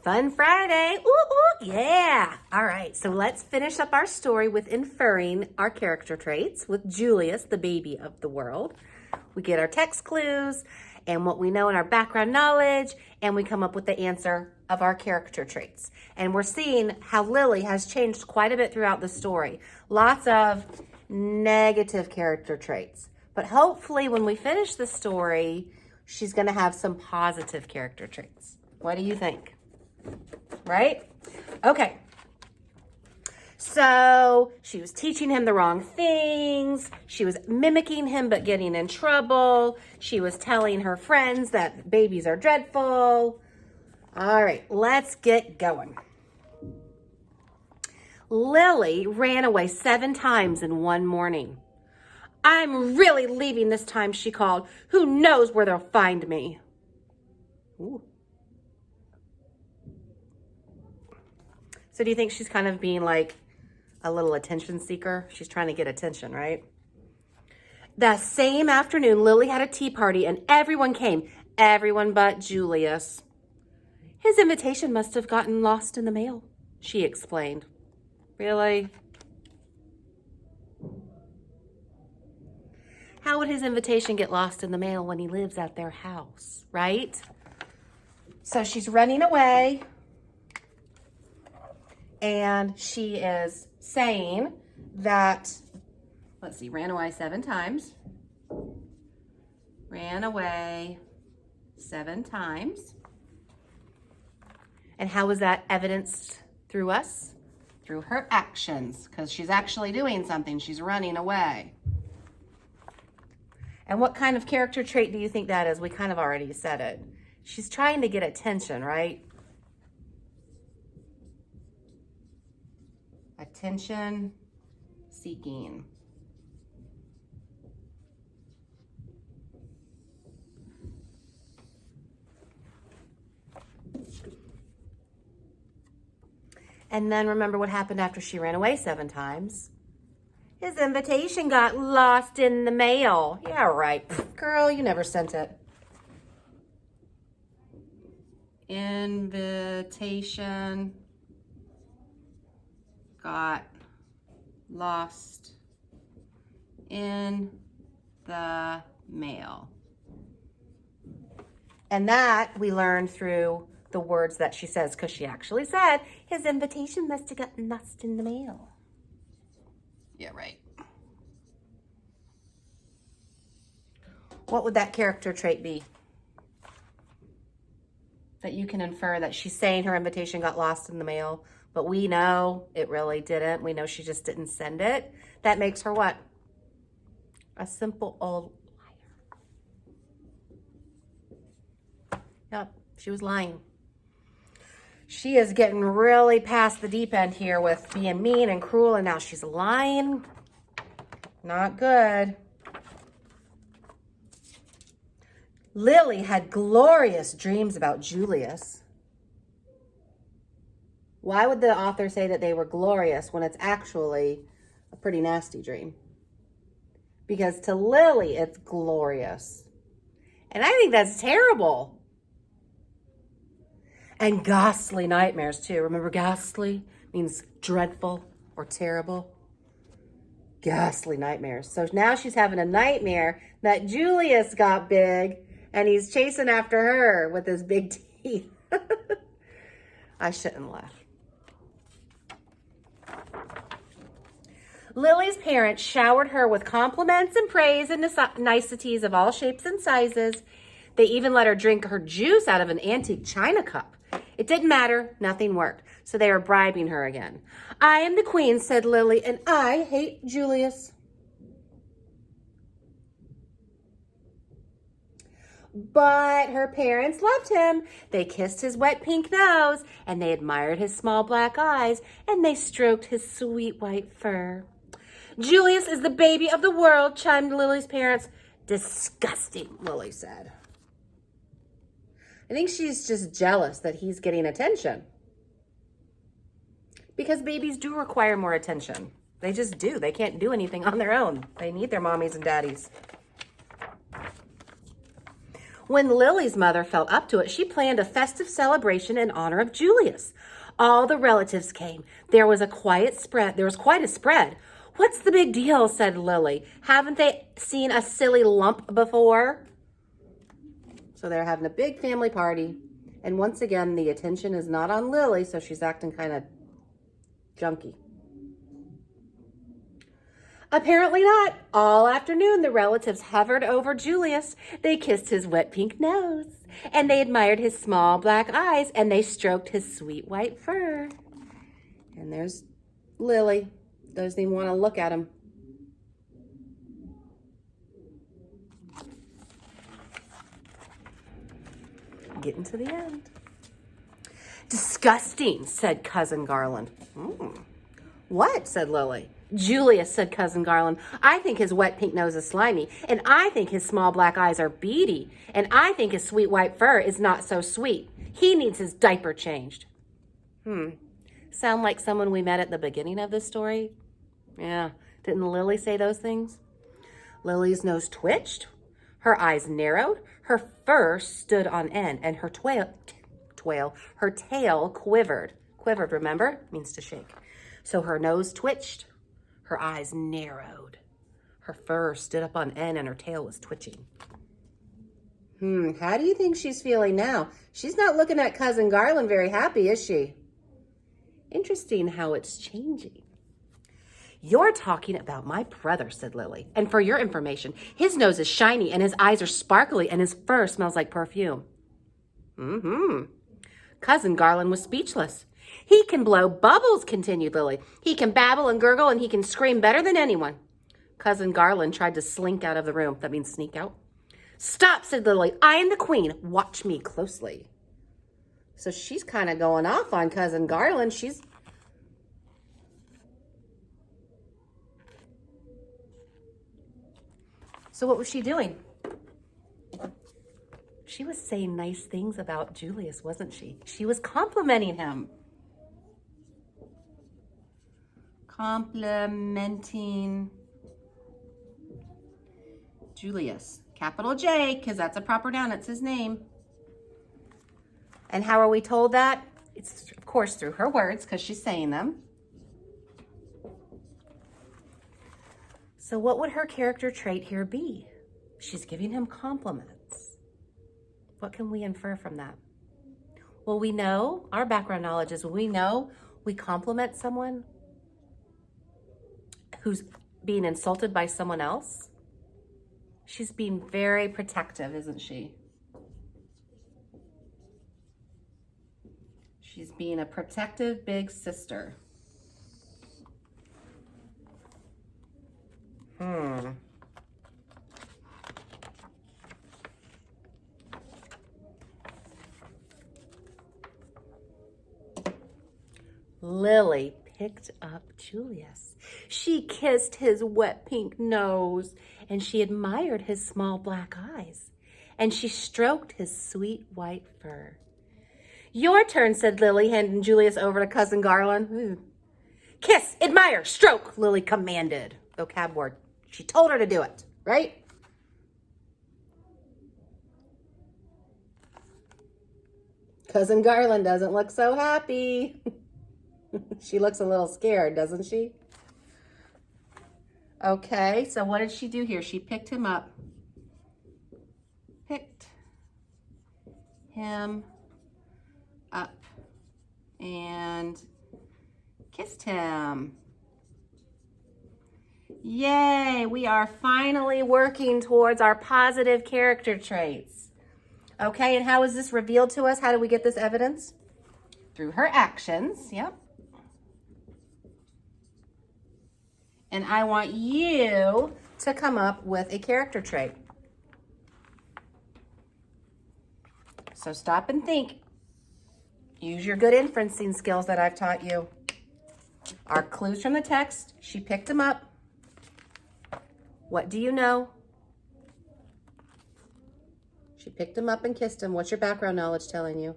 Fun Friday. Ooh, ooh, yeah. All right, so let's finish up our story with inferring our character traits with Julius, the baby of the world. We get our text clues and what we know in our background knowledge, and we come up with the answer of our character traits. And we're seeing how Lily has changed quite a bit throughout the story. Lots of negative character traits. But hopefully when we finish the story, she's going to have some positive character traits. What do you think? Right? Okay. So she was teaching him the wrong things. She was mimicking him but getting in trouble. She was telling her friends that babies are dreadful. All right, let's get going. Lily ran away 7 times in one morning. "I'm really leaving this time," she called. "Who knows where they'll find me?" Ooh. So do you think she's kind of being like a little attention seeker? She's trying to get attention, right? That same afternoon, Lily had a tea party and everyone came. Everyone but Julius. "His invitation must have gotten lost in the mail," she explained. Really? How would his invitation get lost in the mail when he lives at their house, right? So she's running away. And she is saying that, let's see, ran away 7 times. Ran away 7 times. And how was that evidenced through us? Through her actions, because she's actually doing something. She's running away. And what kind of character trait do you think that is? We kind of already said it. She's trying to get attention, right? Attention seeking. And then remember what happened after she ran away 7 times. His invitation got lost in the mail. Yeah, right. Girl, you never sent it. Invitation got lost in the mail. And that we learned through the words that she says, because she actually said, his invitation must have gotten lost in the mail. Yeah, right. What would that character trait be? That you can infer that she's saying her invitation got lost in the mail, but we know it really didn't. We know she just didn't send it. That makes her what? A simple old liar. Yep, she was lying. She is getting really past the deep end here with being mean and cruel, and now she's lying. Not good. Lily had glorious dreams about Julius. Why would the author say that they were glorious when it's actually a pretty nasty dream? Because to Lily, it's glorious. And I think that's terrible. And ghastly nightmares too. Remember, ghastly means dreadful or terrible. Ghastly nightmares. So now she's having a nightmare that Julius got big and he's chasing after her with his big teeth. I shouldn't laugh. Lily's parents showered her with compliments and praise and niceties of all shapes and sizes. They even let her drink her juice out of an antique china cup. It didn't matter. Nothing worked. So they were bribing her again. "I am the queen," said Lily, "and I hate Julius." But her parents loved him. They kissed his wet pink nose, and they admired his small black eyes, and they stroked his sweet white fur. "Julius is the baby of the world," chimed Lily's parents. "Disgusting," Lily said. I think she's just jealous that he's getting attention. Because babies do require more attention. They just do. They can't do anything on their own. They need their mommies and daddies. When Lily's mother felt up to it, she planned a festive celebration in honor of Julius. All the relatives came. There was quite a spread. What's the big deal? Said Lily. Haven't they seen a silly lump before? So they're having a big family party. And once again, the attention is not on Lily, so she's acting kind of junky. Apparently not. All afternoon, the relatives hovered over Julius. They kissed his wet pink nose, and they admired his small black eyes, and they stroked his sweet white fur. And there's Lily. Doesn't even want to look at him. Getting to the end. Disgusting, said Cousin Garland. What? Said Lily. Julius, said Cousin Garland. I think his wet pink nose is slimy, and I think his small black eyes are beady, and I think his sweet white fur is not so sweet. He needs his diaper changed. Sound like someone we met at the beginning of this story? Yeah. Didn't Lily say those things? Lily's nose twitched, her eyes narrowed, her fur stood on end, and her tail quivered. Quivered, remember? Means to shake. So her nose twitched, her eyes narrowed, her fur stood up on end, and her tail was twitching. How do you think she's feeling now? She's not looking at Cousin Garland very happy, is she? Interesting how it's changing. You're talking about my brother, said Lily. And for your information, his nose is shiny and his eyes are sparkly and his fur smells like perfume. Cousin Garland was speechless. He can blow bubbles, continued Lily. He can babble and gurgle and he can scream better than anyone. Cousin Garland tried to slink out of the room. That means sneak out. Stop, said Lily. I am the queen. Watch me closely. So she's kind of going off on Cousin Garland. So what was she doing? She was saying nice things about Julius, wasn't she? She was complimenting him. Complimenting Julius. Capital J, because that's a proper noun. It's his name. And how are we told that? It's, of course, through her words, because she's saying them. So what would her character trait here be? She's giving him compliments. What can we infer from that? Well, we know, our background knowledge is we know we compliment someone who's being insulted by someone else. She's being very protective, isn't she? She's being a protective big sister. Lily picked up Julius. She kissed his wet pink nose, and she admired his small black eyes, and she stroked his sweet white fur. Your turn, said Lily, handing Julius over to Cousin Garland. Kiss, admire, stroke, Lily commanded. Vocab word. She told her to do it, right? Cousin Garland doesn't look so happy. She looks a little scared, doesn't she? Okay, so what did she do here? She picked him up. Picked him up and kissed him. Yay, we are finally working towards our positive character traits. Okay, and how is this revealed to us? How do we get this evidence? Through her actions, yep. And I want you to come up with a character trait. So stop and think. Use your good inferencing skills that I've taught you. Our clues from the text, she picked him up. What do you know? She picked him up and kissed him. What's your background knowledge telling you?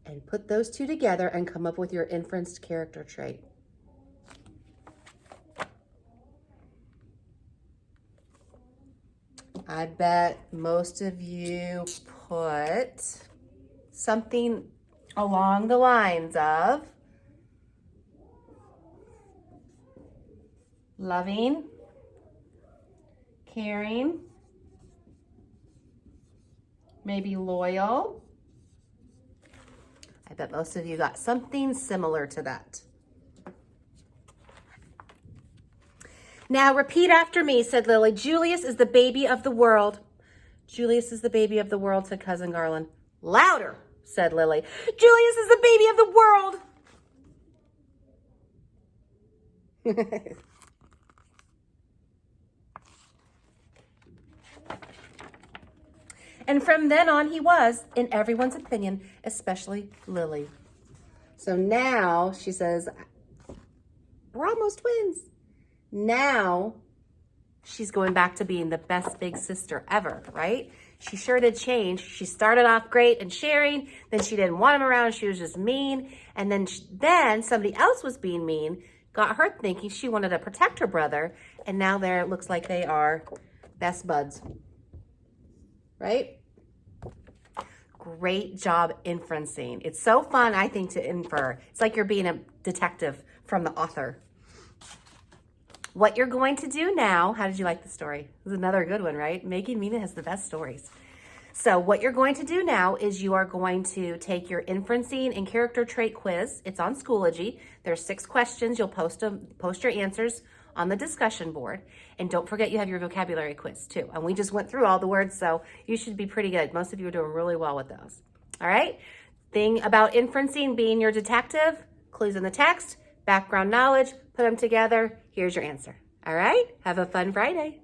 And put those two together and come up with your inferenced character trait. I bet most of you put something along the lines of loving, caring, maybe loyal. I bet most of you got something similar to that. Now repeat after me, said Lily. Julius is the baby of the world. Julius is the baby of the world, said Cousin Garland. Louder, said Lily. Julius is the baby of the world. And from then on, he was, in everyone's opinion, especially Lily. So now she says, we're almost twins. Now she's going back to being the best big sister ever, right? She sure did change. She started off great and sharing. Then she didn't want him around. She was just mean. And then somebody else was being mean, got her thinking she wanted to protect her brother. And now there it looks like they are best buds. Right? Great job inferencing. It's so fun, I think, to infer. It's like you're being a detective from the author. What you're going to do now, how did you like the story? It was another good one, right? Maggie and Mina has the best stories. So what you're going to do now is you are going to take your inferencing and character trait quiz. It's on Schoology. There's 6 questions. You'll post your answers on the discussion board. And don't forget you have your vocabulary quiz too. And we just went through all the words, so you should be pretty good. Most of you are doing really well with those. All right? Thing about inferencing, being your detective, clues in the text, background knowledge, put them together. Here's your answer. All right? Have a fun Friday.